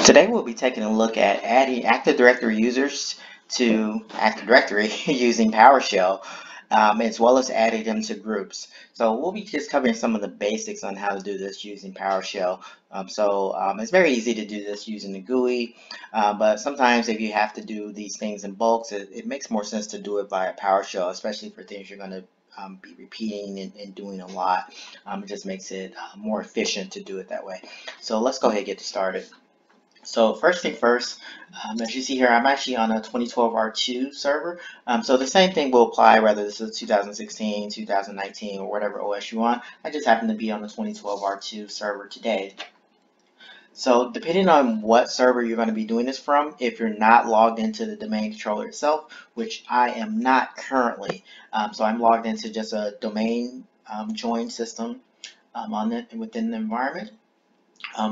Today we'll be taking a look at adding Active Directory users to Active Directory using PowerShell, as well as adding them to groups. So we'll be just covering some of the basics on how to do this using PowerShell. It's very easy to do this using the GUI, but sometimes if you have to do these things in bulks, it makes more sense to do it via PowerShell, especially for things you're going to be repeating and doing a lot. It just makes it more efficient to do it that way. So let's go ahead and get started. So first thing first, as you see here, I'm actually on a 2012 R2 server. So the same thing will apply whether this is 2016, 2019, or whatever OS you want. I just happen to be on the 2012 R2 server today. So depending on what server you're going to be doing this from, if you're not logged into the domain controller itself, which I am not currently, so I'm logged into just a domain join system within the environment.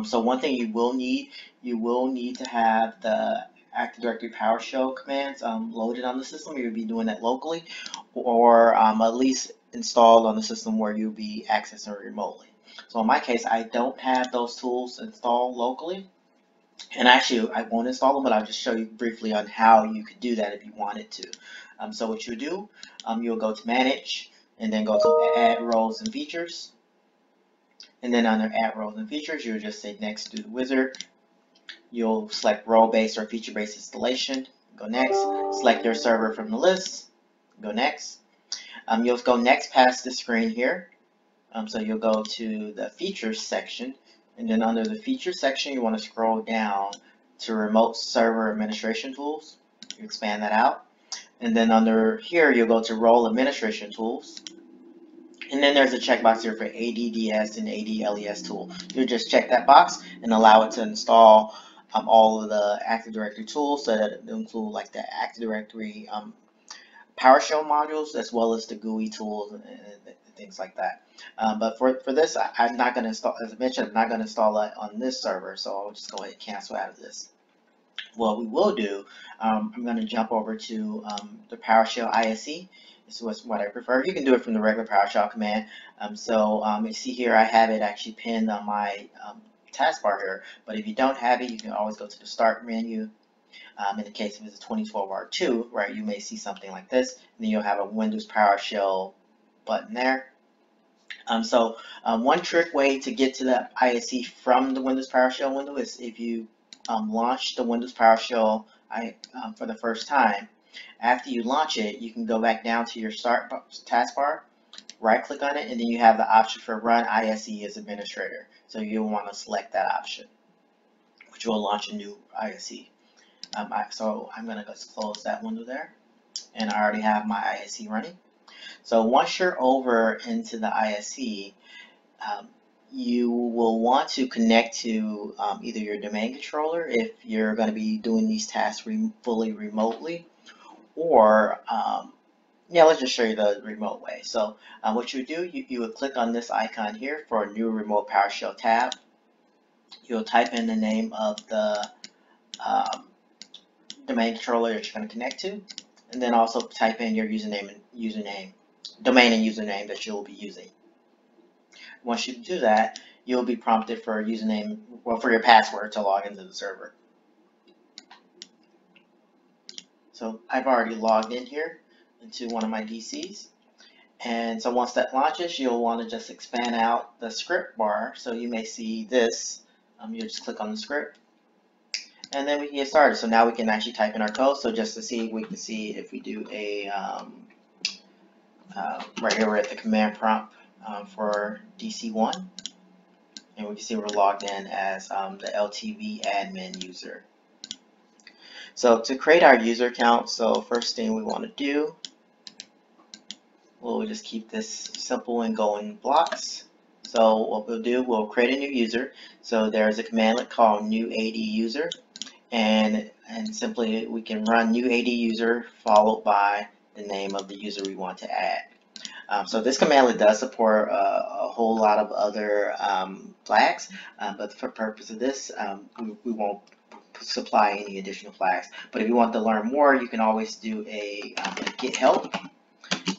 So one thing you will need to have the Active Directory PowerShell commands loaded on the system. You'll be doing that locally, or at least installed on the system where you'll be accessing remotely. So in my case, I don't have those tools installed locally, and actually I won't install them, but I'll just show you briefly on how you could do that if you wanted to. So what you do, you'll go to Manage, and then go to Add Roles and Features. And then under Add Roles and Features, you'll just say Next to the wizard. You'll select Role-Based or Feature-Based Installation. Go Next. Select your server from the list. Go Next. You'll go next past the screen here. So you'll go to the Features section. And then under the Features section, you want to scroll down to Remote Server Administration Tools. You expand that out. And then under here, you'll go to Role Administration Tools. And then there's a checkbox here for ADDS and ADLES tool. You'll just check that box and allow it to install all of the Active Directory tools, so that it include like the Active Directory PowerShell modules, as well as the GUI tools and things like that. But for this, I'm not going to install, as I mentioned, I'm not going to install that on this server, so I'll just go ahead and cancel out of this. What we will do, I'm going to jump over to the PowerShell ISE. This is what I prefer. You can do it from the regular PowerShell command. You see here I have it actually pinned on my taskbar here, but if you don't have it, you can always go to the Start menu. In the case of it's a 2012 R2, right, you may see something like this, and then you'll have a Windows PowerShell button there. One trick way to get to the ISE from the Windows PowerShell window is if you launch the Windows PowerShell for the first time. After you launch it, you can go back down to your Start taskbar, right click on it, and then you have the option for Run ISE as Administrator. So you'll want to select that option, which will launch a new ISE. So I'm going to just close that window there, and I already have my ISE running. So once you're over into the ISE, you will want to connect to either your domain controller if you're going to be doing these tasks fully remotely, or let's just show you the remote way. So what you do, you would click on this icon here for a new remote PowerShell tab. You'll type in the name of the domain controller that you're going to connect to, and then also type in your domain and username that you'll be using. Once you do that, you'll be prompted for a username, for your password to log into the server. So I've already logged in here into one of my DCs. And so once that launches, you'll want to just expand out the script bar. So you may see this. You'll just click on the script, and then we can get started. So now we can actually type in our code. So just to see, we can see if we do a, right here we're at the command prompt for DC1. And we can see we're logged in as the LTV admin user. So to create our user account, so first thing we want to do, we'll just keep this simple and go in blocks. So what we'll do, we'll create a new user. So there's a commandlet called new AD user, and simply we can run new AD user followed by the name of the user we want to add. So this commandlet does support a whole lot of other flags, but for the purpose of this, we won't supply any additional flags. But if you want to learn more, you can always do a get help,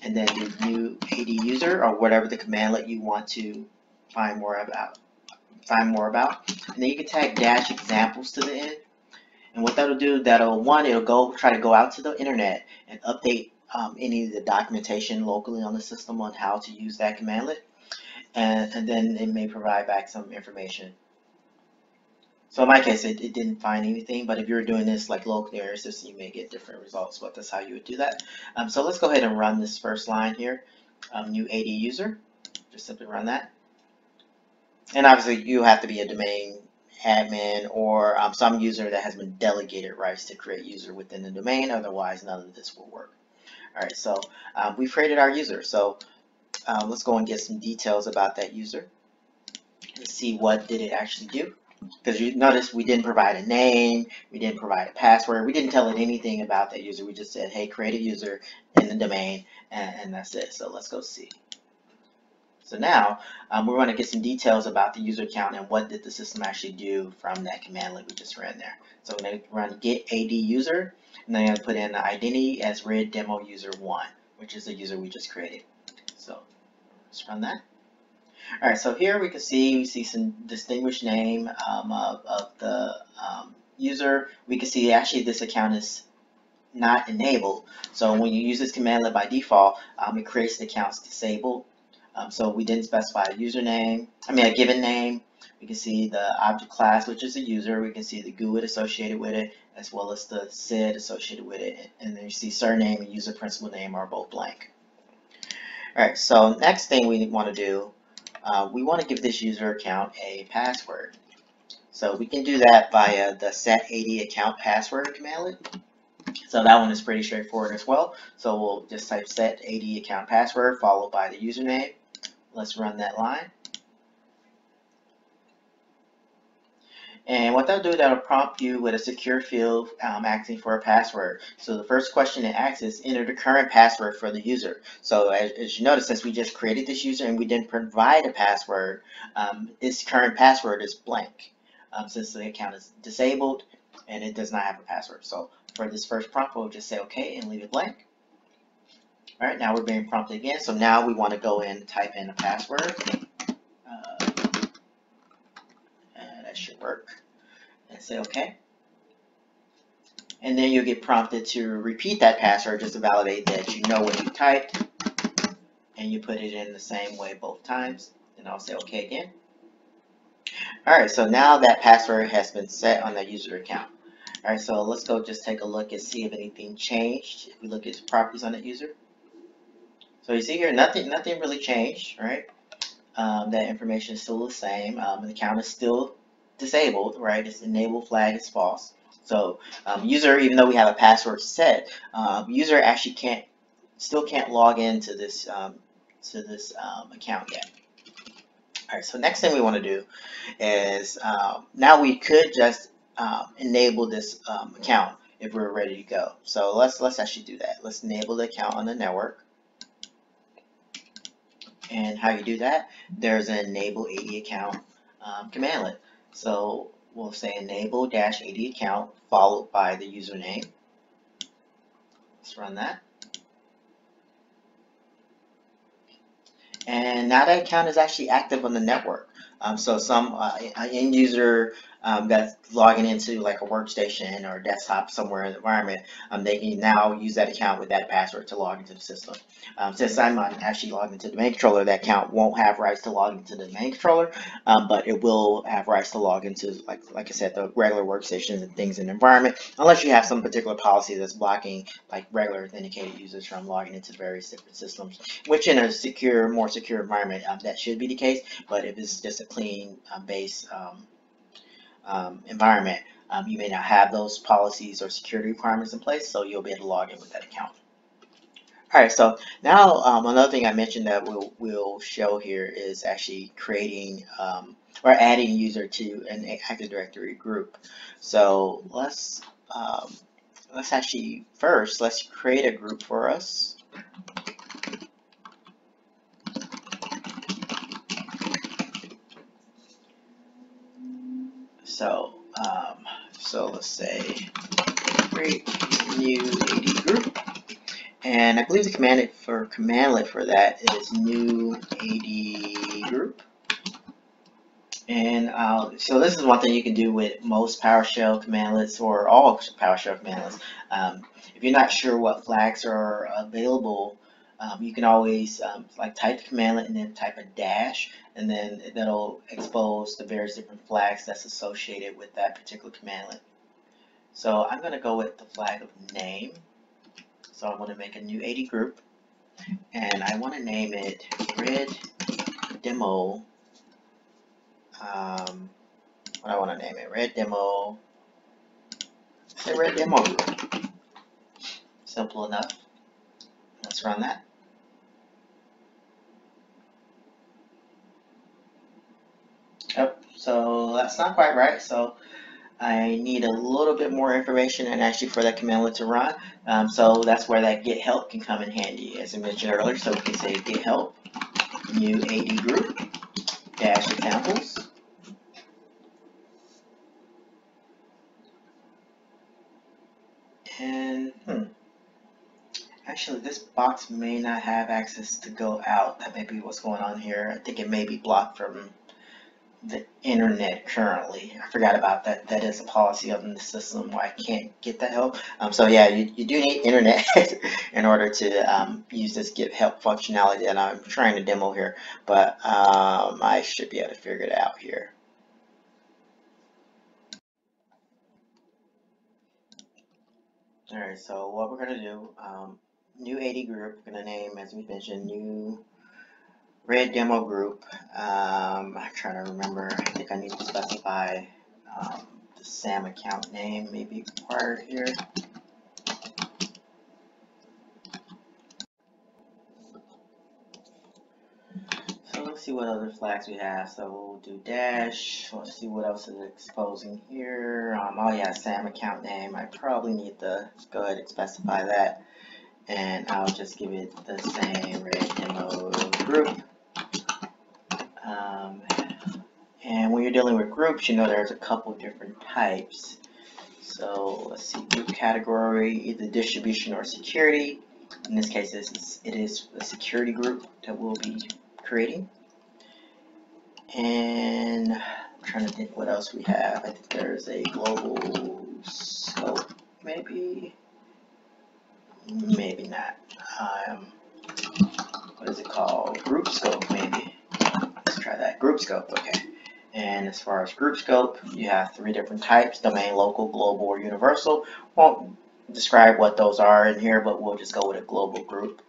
and then do new AD user or whatever the commandlet you want to find more about. find more about. And then you can tag dash examples to the end. And what that'll do, it'll go try to go out to the internet and update any of the documentation locally on the system on how to use that commandlet. And then it may provide back some information. So in my case, it didn't find anything, but if you're doing this like locally on your system, you may get different results, but that's how you would do that. So let's go ahead and run this first line here, new AD user, just simply run that. And obviously you have to be a domain admin or some user that has been delegated rights to create user within the domain, otherwise none of this will work. All right, so we've created our user, so let's go and get some details about that user and see what did it actually do. Because you notice we didn't provide a name, we didn't provide a password, we didn't tell it anything about that user. We just said, hey, create a user in the domain, and that's it. So let's go see. So now we're going to get some details about the user account and what did the system actually do from that commandlet we just ran there. So we're going to run get AD user, and then I'm going to put in the identity as red demo user 1, which is the user we just created. So let's run that. All right, so here we see some distinguished name of the user. We can see actually this account is not enabled. So when you use this commandlet by default, it creates the accounts disabled. So we didn't specify a username, a given name. We can see the object class, which is a user. We can see the GUID associated with it, as well as the SID associated with it. And then you see surname and user principal name are both blank. All right, so next thing we want to do, we want to give this user account a password. So we can do that via the set AD account password commandlet. So that one is pretty straightforward as well. So we'll just type set AD account password followed by the username. Let's run that line. And what that'll do, that'll prompt you with a secure field asking for a password. So the first question it asks is enter the current password for the user. So as you notice, since we just created this user and we didn't provide a password, its current password is blank since the account is disabled and it does not have a password. So for this first prompt, we'll just say okay and leave it blank. All right, now we're being prompted again. So now we want to go in and type in a password. That should work. And say okay. And then you'll get prompted to repeat that password just to validate that you know what you typed. And you put it in the same way both times. And I'll say okay again. Alright, so now that password has been set on that user account. Alright, so let's go just take a look and see if anything changed. If we look at the properties on that user. So you see here, nothing really changed, right? That information is still the same. The account is still disabled, right? Its enable flag is false. So user, even though we have a password set, user actually still can't log into this account yet. All right. So next thing we want to do is now we could just enable this account if we're ready to go. So let's actually do that. Let's enable the account on the network. And how you do that, there's an enable AD account commandlet. So we'll say enable -AD account followed by the username. Let's run that. And now that account is actually active on the network. So some end user that's logging into like a workstation or a desktop somewhere in the environment, they can now use that account with that password to log into the system. Since I'm actually logged into the domain controller, that account won't have rights to log into the domain controller, but it will have rights to log into, like I said, the regular workstations and things in the environment, unless you have some particular policy that's blocking like regular authenticated users from logging into various different systems, which in a more secure environment, that should be the case. But if it's just a clean base environment, you may not have those policies or security requirements in place, so you'll be able to log in with that account. All right, so now another thing I mentioned that we'll show here is actually creating or adding a user to an Active Directory group. So let's actually first let's create a group for us. So let's say create new AD group, and I believe the commandlet for that is new AD group. And so this is one thing you can do with most PowerShell commandlets or all PowerShell commandlets. If you're not sure what flags are available, you can always like type the commandlet and then type a dash, and then that'll expose the various different flags that's associated with that particular commandlet. So I'm going to go with the flag of name. So I want to make a new AD group, and I want to name it Red Demo. What I want to name it, Red Demo. Say Red Demo group. Simple enough. Let's run that. Yep. So that's not quite right. So I need a little bit more information and actually for that commandlet to run. So that's where that get help can come in handy, as I mentioned earlier. So we can say get help, new AD group, dash examples. And actually this box may not have access to go out. That may be what's going on here. I think it may be blocked from the internet currently. I forgot about that. That is a policy of the system where I can't get the help. So yeah, you do need internet in order to use this get help functionality that I'm trying to demo here. But I should be able to figure it out here. Alright, so what we're going to do, new AD group, we're going to name, as we mentioned, new Red Demo group. I'm trying to remember, I think I need to specify the SAM account name may be required here. So let's see what other flags we have. So we'll do dash. Let's see what else is exposing here. Oh yeah, SAM account name. I probably need to go ahead and specify that. And I'll just give it the same Red Demo group. And when you're dealing with groups, you know there's a couple different types. So let's see, group category, either distribution or security. In this case, it is a security group that we'll be creating. And I'm trying to think what else we have. I think there's a global scope, maybe not. What is it called? Group scope, maybe. Let's try that. Group scope, okay. And as far as group scope, you have 3 different types: domain, local, global, or universal. Won't describe what those are in here, but we'll just go with a global group.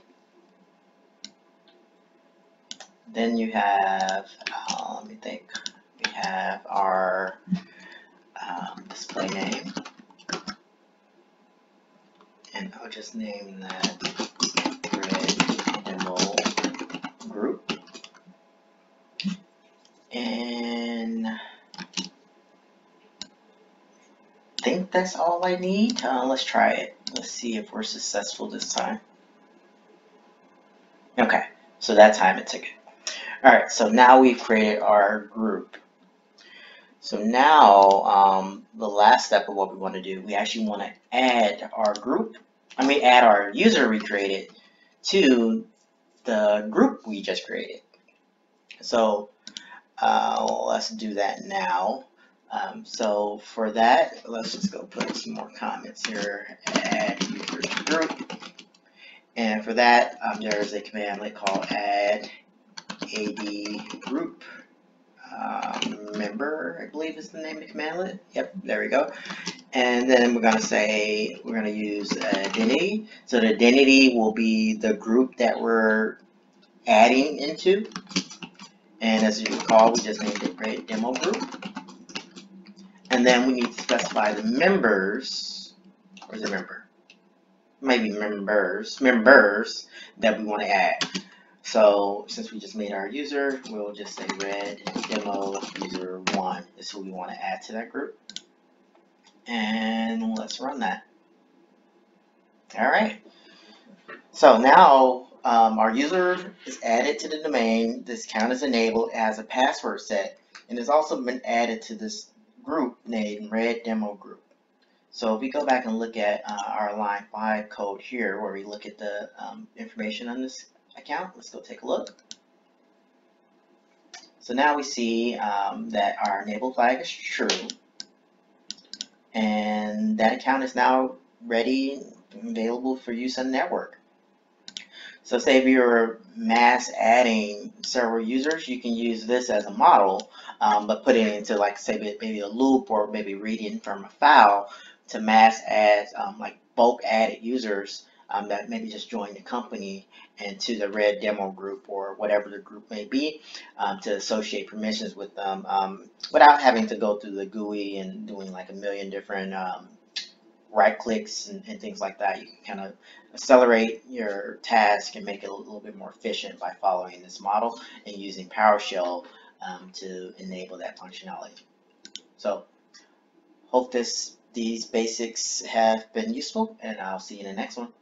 Then you have, let me think, we have our display name. And I'll just name that Red Demo group. And I think that's all I need. Let's try it. Let's see if we're successful this time. Okay, so that time it took it. Alright, so now we've created our group. So now the last step of what we want to do, we actually want to add our group, add our user we created to the group we just created. So let's do that now. So for that, let's just go put some more comments here. Add user to group. And for that, there's a commandlet called add AD group member, I believe is the name of the commandlet. Yep, there we go. And then we're going to say, we're going to use identity. So the identity will be the group that we're adding into. And as you recall, we just named it Red Demo Group. And then we need to specify the members. Where's the member? Maybe members that we want to add. So since we just made our user, we'll just say Red Demo User 1 is who we want to add to that group. And let's run that. All right. So now our user is added to the domain. This account is enabled as a password set, and it's also been added to this group named Red Demo Group. So if we go back and look at our line 5 code here, where we look at the information on this account, let's go take a look. So now we see that our enable flag is true, and that account is now ready and available for use on the network. So say if you're mass adding several users, you can use this as a model, but put it into like say maybe a loop or maybe reading from a file to mass add like bulk added users that maybe just joined the company into the red demo group or whatever the group may be to associate permissions with them without having to go through the GUI and doing like a million different right clicks and things like that. You can kind of accelerate your task and make it a little bit more efficient by following this model and using PowerShell to enable that functionality. So hope these basics have been useful, and I'll see you in the next one.